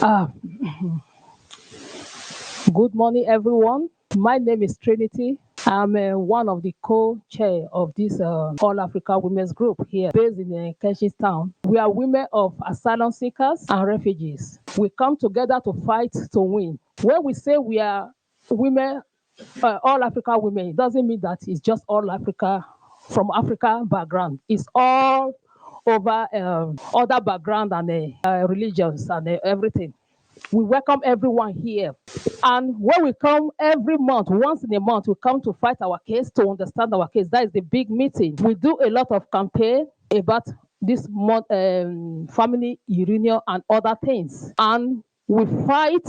Uh, Good morning, everyone. My name is Trinity. I'm one of the co-chair of this All Africa Women's Group here, based in Kensington Town. We are women of asylum seekers and refugees. We come together to fight to win. When we say we are women, All Africa women, it doesn't mean that it's just all Africa from Africa background. It's all over other background and religions and everything. We welcome everyone here. And when we come every month, once in a month, we come to fight our case, to understand our case. That is the big meeting. We do a lot of campaign about this month, family reunion and other things. And we fight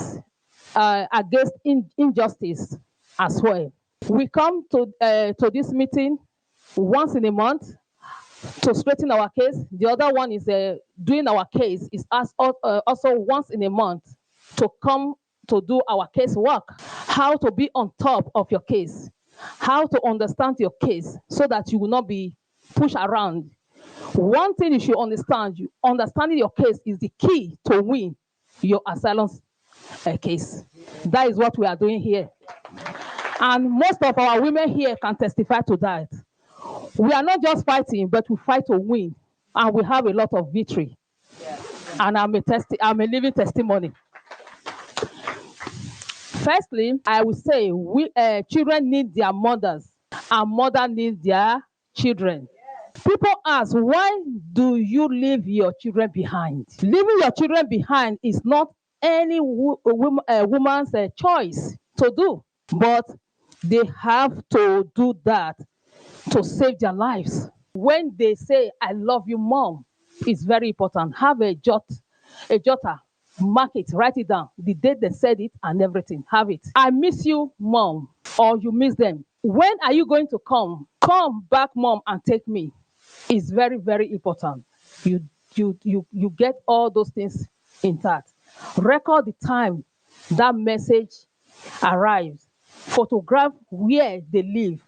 against injustice as well. We come to this meeting once in a month to straighten our case. The other one is doing our case is also once in a month to come to do our case work, how to be on top of your case, how to understand your case so that you will not be pushed around. One thing you should understand, understanding your case is the key to win your asylum case. That is what we are doing here. And most of our women here can testify to that. We are not just fighting, but we fight to win. And we have a lot of victory. And I'm a living testimony. Firstly, I would say children need their mothers, and mother needs their children. People ask, why do you leave your children behind? Leaving your children behind is not any woman's choice to do, but they have to do that to save their lives. When they say, I love you, mom, it's very important. Have a jotter, mark it, write it down, the date they said it and everything. Have it. I miss you, mom, or you miss them. When are you going to come? Come back, mom, and take me. It's very, very important. You get all those things intact. Record the time that message arrives. Photograph where they live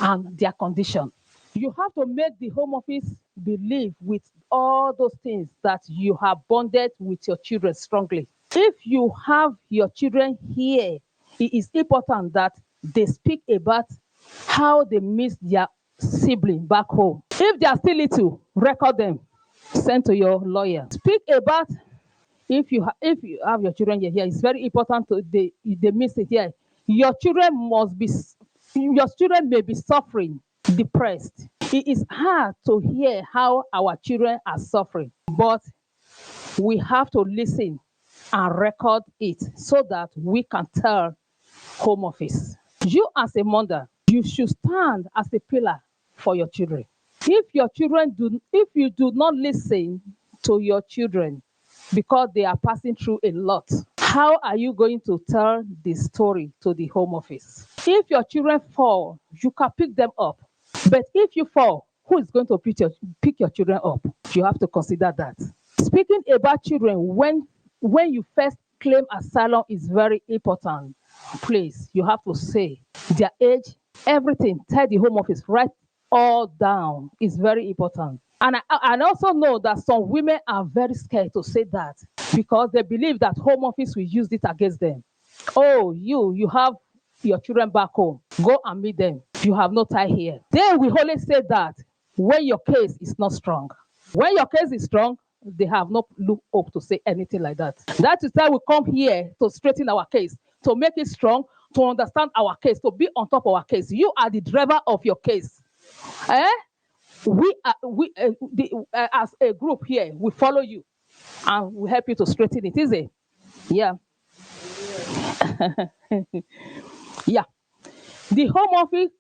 and their condition. You have to make the Home Office believe with all those things that you have bonded with your children strongly. If you have your children here, it is important that they speak about how they miss their sibling back home. If they are still little, record them, send to your lawyer. Speak about if you have your children here, it's very important to they miss it here. Your children may be suffering, depressed. It is hard to hear how our children are suffering, but we have to listen and record it so that we can tell Home Office. You as a mother, you should stand as a pillar for your children. If you do not listen to your children because they are passing through a lot, how are you going to tell the story to the Home Office? If your children fall, you can pick them up. But if you fall, who is going to pick your children up? You have to consider that. Speaking about children, when you first claim asylum is very important. Please, you have to say their age, everything. Tell the Home Office, write all down. It's very important. And I also know that some women are very scared to say that because they believe that Home Office will use it against them. Oh, you have your children back home. Go and meet them. You have no tie here. They will always say that when your case is not strong. When your case is strong, they have no hope to say anything like that. That is why we come here to straighten our case, to make it strong, to understand our case, to be on top of our case. You are the driver of your case. As a group here, we follow you and we help you to straighten it, is it? Yeah. Yeah. The Home Office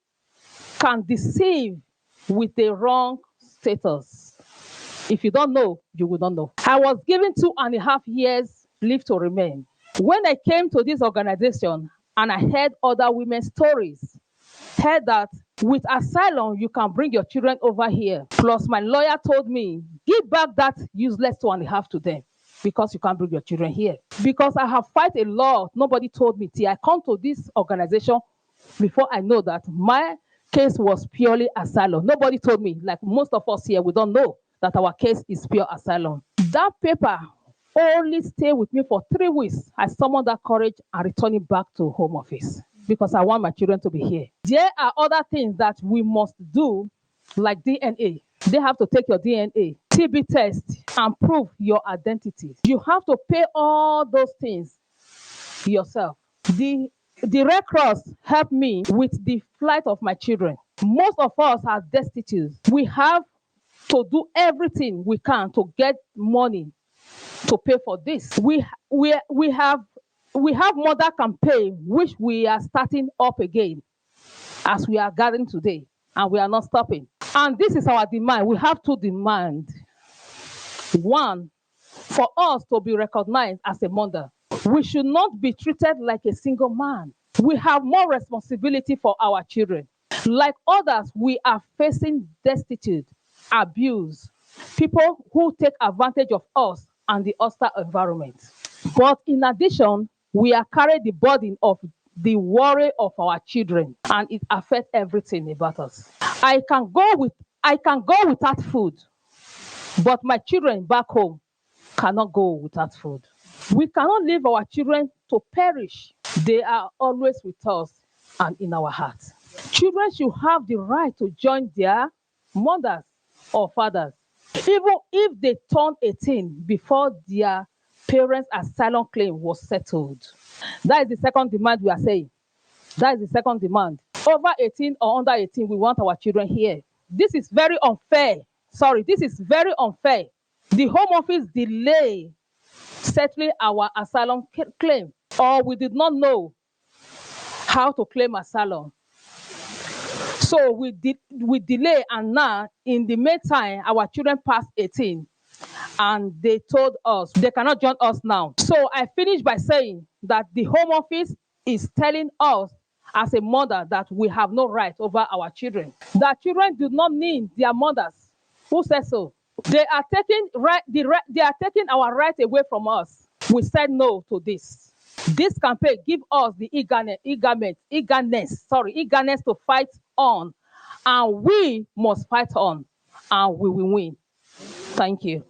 can deceive with the wrong status. If you don't know, you will not know. I was given 2.5 years leave to remain. When I came to this organization and I heard other women's stories, heard that with asylum, you can bring your children over here. Plus, my lawyer told me, give back that useless 2.5 to them because you can't bring your children here. Because I have fight a lot, nobody told me till I come to this organization before I know that my case was purely asylum. Nobody told me, like most of us here, we don't know that our case is pure asylum. That paper only stay with me for 3 weeks. I summoned that courage and returning back to home office because I want my children to be here. There are other things that we must do, like DNA. They have to take your DNA, TB test, and prove your identity. You have to pay all those things yourself. The Red Cross helped me with the flight of my children. Most of us are destitute. We have to do everything we can to get money to pay for this. We have mother campaign which we are starting up again as we are gathering today, and we are not stopping. And this is our demand. We have to demand. One, for us to be recognized as a mother. We should not be treated like a single man. We have more responsibility for our children. Like others, we are facing destitute, abuse, people who take advantage of us and the hostile environment. But in addition, we are carrying the burden of the worry of our children, and it affects everything about us. I can go without food, but my children back home cannot go without food. We cannot leave our children to perish. They are always with us and in our hearts. Children should have the right to join their mothers or fathers, even if they turn 18 before their parents' asylum claim was settled. That is the second demand we are saying. That is the second demand. Over 18 or under 18, we want our children here. This is very unfair. Sorry, this is very unfair. The Home Office delay settling our asylum claim, or we did not know how to claim asylum. So we delay, and now in the meantime, our children passed 18 and they told us they cannot join us now. So I finished by saying that the Home Office is telling us as a mother that we have no right over our children. That children do not need their mothers. Who says so? They are taking they are taking our right away from us. We said no to this. This campaign gives us the eagerness to fight on, and we must fight on, and we will win. Thank you.